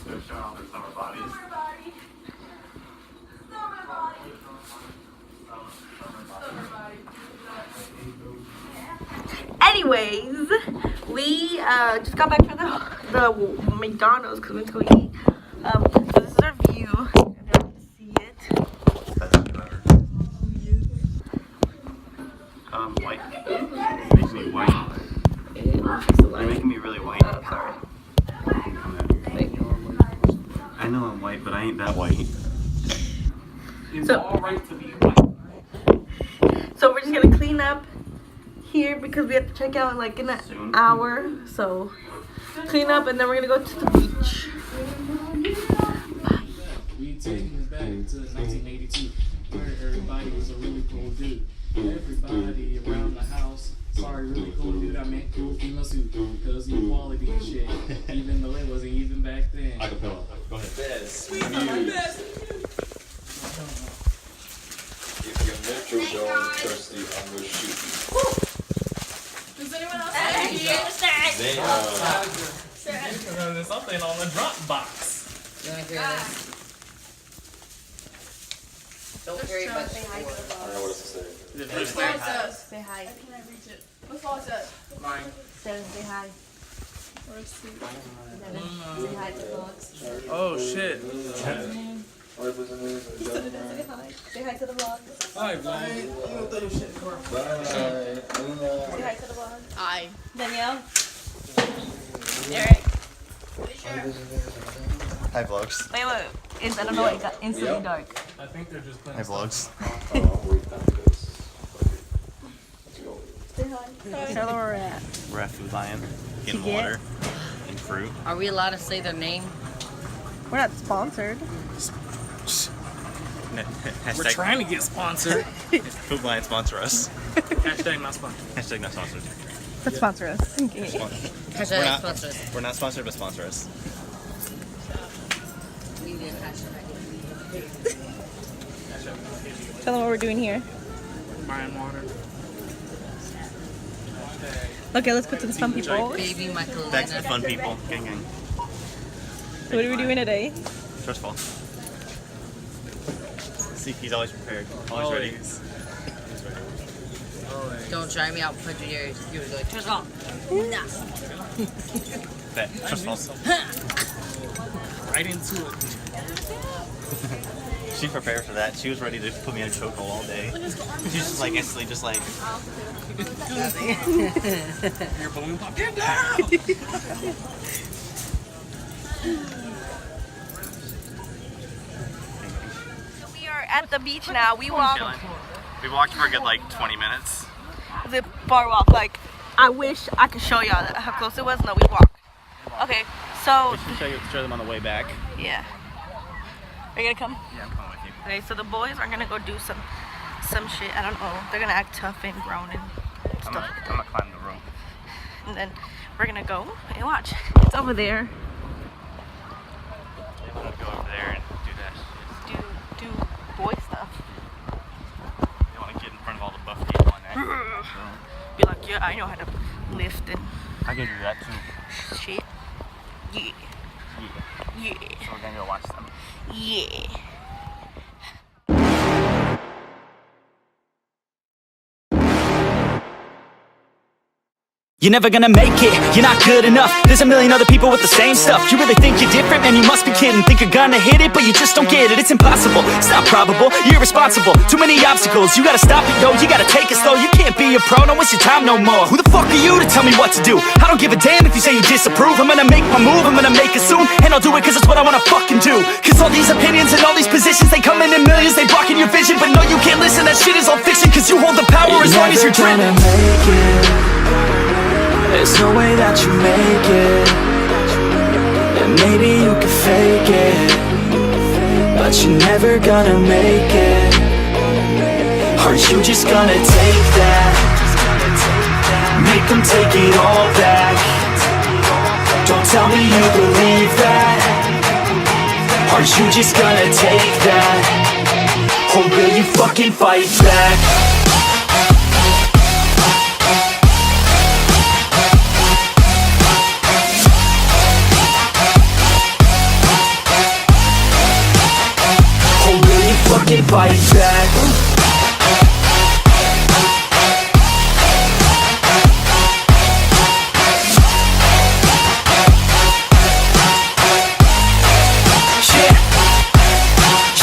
They're showing off their summer bodies. Summer body. Summer body. Summer body. Anyways, we just got back from the McDonald's because we went to go eat. So this is our view. You're able to see it. White. Makes me white. You're making me really white. Oh, sorry. I know I'm white, but I ain't that white. It's So- all right to be white. So we're just gonna clean up here because we have to check out in like in an Soon. hour. So clean up and then we're gonna go to the beach. We taking it back to 1982, where everybody was a really cool dude. Everybody around the house, sorry, really cool dude, I meant cool female suit, cause equality and shit, even though it wasn't even back then. Acapella. Go ahead. Best. If your metro dog thirsty, I'm gonna shoot Does anyone else you. There's something on the Dropbox. You wanna hear this? Don't worry about the I don't know what else to say. Say hi. Mine. Seven, say hi. Say hi to the vlogs. Oh shit. Say hi to the vlogs. Hi, vlog. Say hi to the vlog. Hi. Danielle. Eric. Hi, vlogs. Wait, I don't know. It got instantly dark. I think they're just playing. Hi, vlogs. Say hi. Tell them where we're at. We're at Food Lion, getting get? water and fruit. Are we allowed to say their name? We're not sponsored. We're Hashtag trying to get sponsored. Food Lion sponsor us. Hashtag not sponsored. Hashtag not sponsored. But sponsor us. Hashtag We're not- sponsor us. We're not sponsored, but sponsor us. We did hashtag. Tell them what we're doing here. Buying water. Okay, let's put some fun people. Baby Michael. Back to the fun people. Gang, gang. So what are we doing today? First of all, see, he's always prepared. Always ready. Don't try me out. Put your ears. You were like, turn it off. Bet. First of all, Right into it. she prepared for that. She was ready to put me in a chokehold all day. She's just like instantly, just like. Your balloon pop. Get down! We are at the beach now. We walked We walked for a good like 20 minutes. the bar walk. Like, I wish I could show y'all how close it was. No, we walked. Okay, so We should show them on the way back. yeah. Are you gonna come? Yeah, I'm coming with you. Okay, so the boys are gonna go do some shit. I don't know. They're gonna act tough and grown and I'm stuff. gonna climb the rope. And then we're gonna go and watch. It's over there. They want to go over there and do that shit. Do boy stuff. They want to get in front of all the buff people and act. Be like, yeah, I know how to lift and I can do that too. shit. Yeah, Yeah. yeah, So we're gonna go watch them. yeah. You're never gonna make it, you're not good enough. There's a million other people with the same stuff. You really think you're different? Man, you must be kidding. Think you're gonna hit it, but you just don't get it. It's impossible, it's not probable, you're irresponsible. Too many obstacles, you gotta stop it, yo. You gotta take it slow, you can't be a pro. Don't waste your time no more. Who the fuck are you to tell me what to do? I don't give a damn if you say you disapprove. I'm gonna make my move, I'm gonna make it soon. And I'll do it cause it's what I wanna fucking do. Cause all these opinions and all these positions, they come in millions, they blocking your vision. But no, you can't listen, that shit is all fiction. Cause you hold the power as long as you're dreaming. There's no way that you make it. And maybe you can fake it, but you're never gonna make it. Are you just gonna take that? Make them take it all back. Don't tell me you believe that. Are you just gonna take that? Or will you fucking fight back? fight back.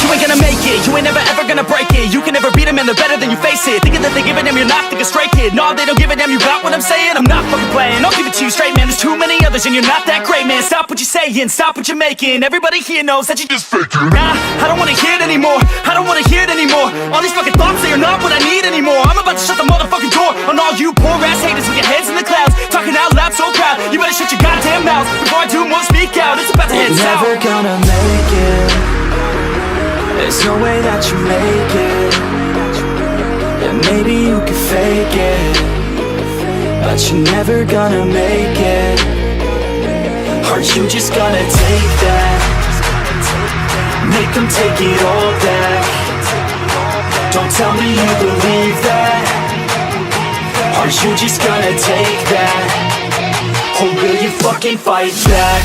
You ain't gonna make it, you ain't never ever gonna break it. You can never beat them and they're better than you face it. Thinking that they give a damn, you're not thinking straight, kid. No, they don't give a damn, you got what I'm saying? I'm not fucking playing, I'll give it to you straight, man. There's too many others and you're not that great, man. Stop what you're saying, stop what you're making. Everybody here knows that you just faking. Nah, I don't wanna hear it anymore, I don't wanna hear it anymore. All these fucking thoughts, they are not what I need anymore. I'm about to shut the motherfucking door on all you poor ass haters with your heads in the clouds, talking out loud so proud. You better shut your goddamn mouth before I do more speak out. It's about to head south. You're never gonna make it. There's no way that you make it. And maybe you can fake it, but you're never gonna make it. Aren't you just gonna take that? Make them take it all back. Don't tell me you believe that. Aren't you just gonna take that? Or will you fucking fight back?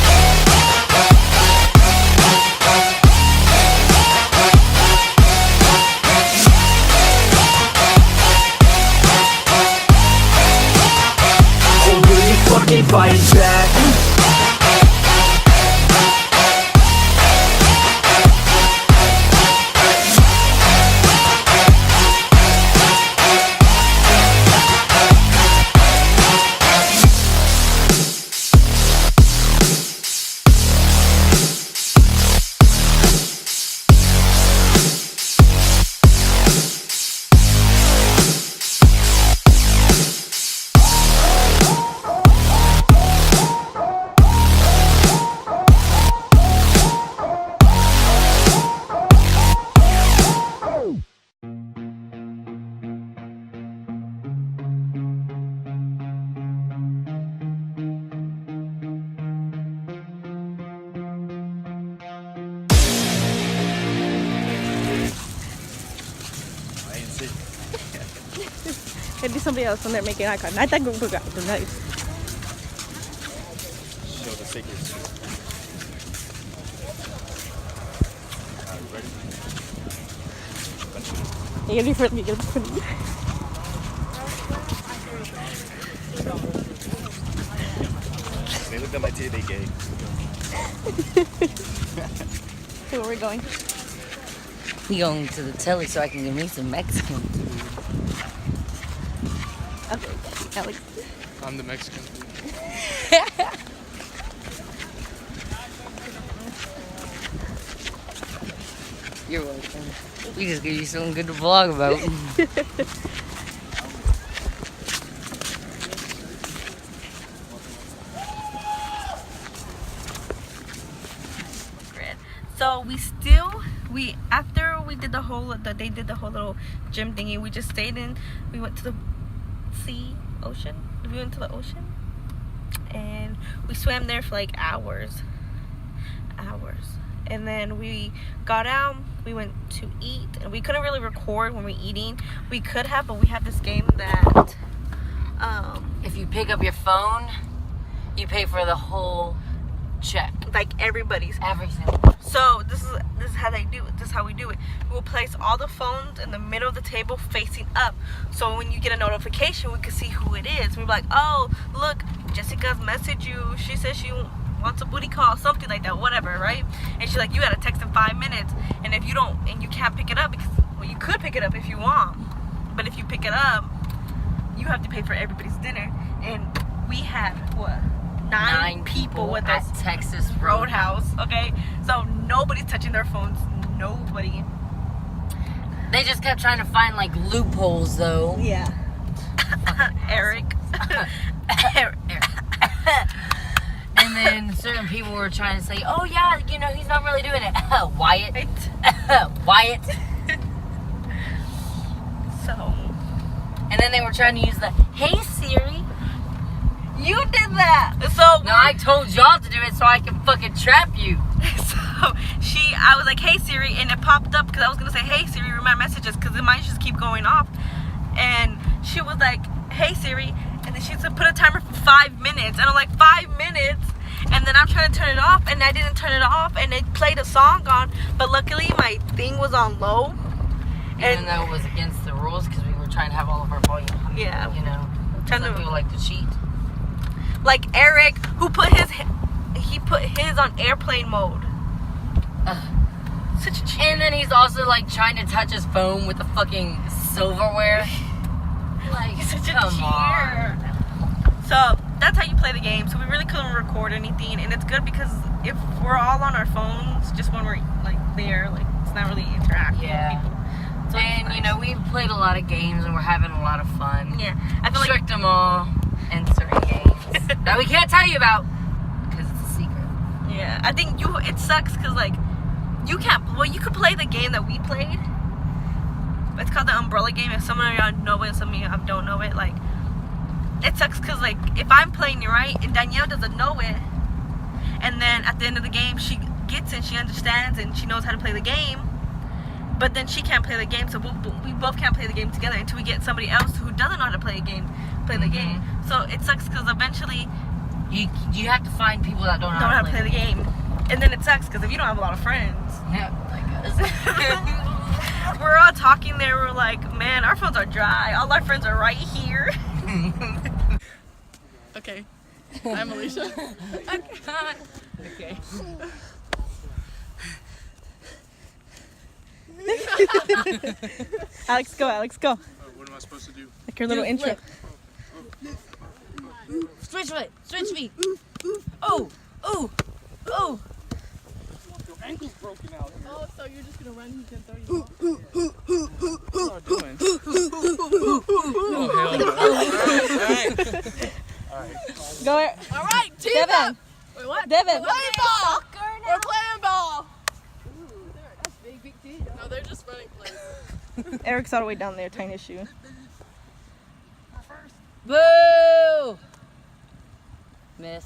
Fucking fight back. It'd be somebody else when they're making eye contact. Not that group of guys. They're nice. Show the secrets. You gotta be friendly. You gotta be friendly. They looked at my teeth, they gay. So where are we going? We going to the telly so I can get me some Mexican food. Okay, Alex. I'm the Mexican. You're welcome. We just give you something good to vlog about. So after we did they did the whole little gym thingy, we just stayed in. We went to the ocean. We went to the ocean and we swam there for like hours. And then we got out, we went to eat, and we couldn't really record when we were eating. We could have, but we have this game that If you pick up your phone, you pay for the whole check. like everybody's. Every single. So this is how they do it. This is how we do it. We'll place all the phones in the middle of the table facing up. So when you get a notification, we can see who it is. We'll be like, oh, look, Jessica's messaged you. She says she wants a booty call, something like that, whatever, right? And she's like, you gotta text in 5 minutes. And if you don't, and you can't pick it up, because, well, you could pick it up if you want. But if you pick it up, you have to pay for everybody's dinner. And we had, what? Nine people with at us. Texas Roadhouse, okay? So nobody's touching their phones. Nobody. They just kept trying to find like loopholes though. Yeah. Eric. And then certain people were trying to say, oh yeah, you know, he's not really doing it. Wyatt. Wyatt. So. And then they were trying to use the, hey Siri. You did that. So No, I told y'all to do it so I can fucking trap you. So I was like, hey Siri, and it popped up because I was gonna say, hey Siri, read my messages, because it might just keep going off. And she was like, hey Siri, and then she said put a timer for 5 minutes, and I'm like, 5 minutes? And then I'm trying to turn it off, and I didn't turn it off, and it played a song on, but luckily my thing was on low, Even though it was against the rules because we were trying to have all of our volume. Yeah. You know. Trying Some to- people like to cheat. Like Eric, who put his on airplane mode. Such a cheat. And then he's also like trying to touch his phone with the fucking silverware. Like, He's such a come cheater. on. So that's how you play the game. So we really couldn't record anything, and it's good because if we're all on our phones, just when we're like there, like it's not really interacting Yeah. with people. So it's And you nice. know, we've played a lot of games and we're having a lot of fun. Yeah, I feel like Tricked them all in certain games that we can't tell you about because it's a secret. yeah, I think it sucks because like you could play the game that we played. It's called the Umbrella game. If some of y'all know it, some of y'all don't know it. Like it sucks because like if I'm playing it right and Danielle doesn't know it, and then at the end of the game she gets it, she understands and she knows how to play the game, but then she can't play the game, so we both can't play the game together until we get somebody else who doesn't know how to play the game. So it sucks because eventually You have to find people that don't know don't know how how to play the game, and then it sucks because if you don't have a lot of friends. Yeah, like us. We're all talking there. We're like, man, our phones are dry. All our friends are right here. Okay. I'm Alicia. Okay. Alex, go. Alex, go. What am I supposed to do? Like your little intro. Switch feet. Switch feet. Oh. Oh. Oh. Your ankle's broken out. Oh, so you're just gonna run? He's gonna throw you. What are you doing? Go. All right, team Devin. up. Wait, what? Devin. We're playing ball. We're playing ball. That's big deal. No, they're just running plays. Eric's all the way down there, tying his shoe. Boo. Miss.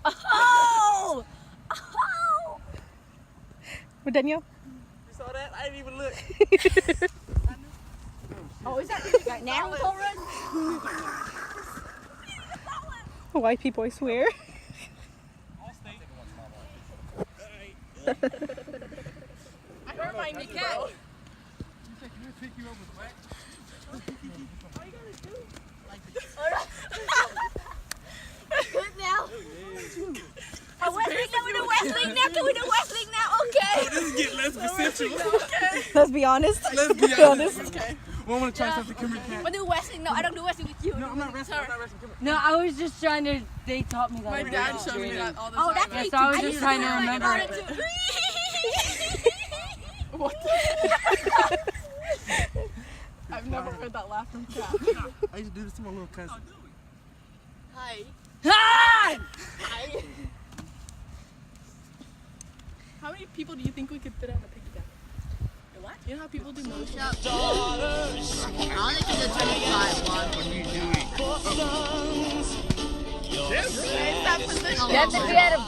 Oh! Oh! With Danielle. You saw that? I didn't even look. Oh, is that right now? Run. White people, I swear. I hurt my kneecap. Good now. Oh, Wrestling now. Can we do wrestling now? Okay. This is getting less perceptual. Okay. Let's be honest. Let's be honest. Okay. We want to try something. Come here, cat. We'll do wrestling. No, I don't do wrestling with you. No, I'm not wrestling. I'm not wrestling. Come No, I was just trying to. They taught me that. My dad shows me that all the time. Oh, that's me. So I was just trying to remember it. What the? I've never heard that laugh from Kat. I used to do this to my little cousin. Hi. Hi! Hi. How many people do you think we could fit on a piggyback? What? You know how people do motion? I only can do 25. What are you doing? That position. That's if we had a.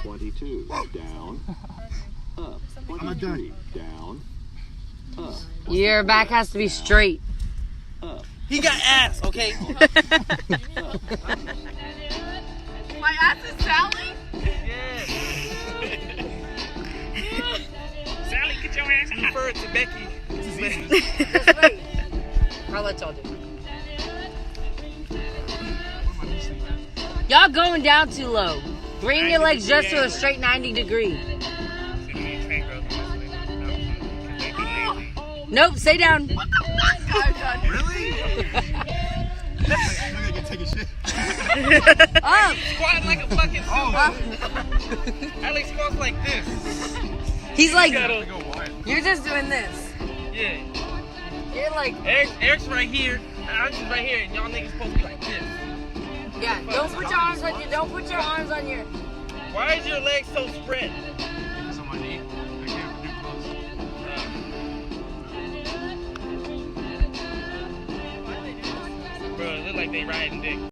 22 down, up. 23 down, up. Your back has to be straight. He got ass, okay? My ass is Sally? Sally, get your ass out. Refer it to Becky. Just wait. I'll let y'all do it. Y'all going down too low. Bring your legs just to a straight 90 degree. Nope, stay down. Really? I'm gonna take a shit. Up. Squat like a fucking Alex squats like this. He's like, Go wide. you're just doing this. Yeah. You're like, Eric's right here. I'm just right here, and y'all niggas supposed to be like this. yeah. Don't put your arms on your. Don't put your arms on your. Why is your leg so spread? Because on my knee. I can't do close. Bro, it look like they riding dick.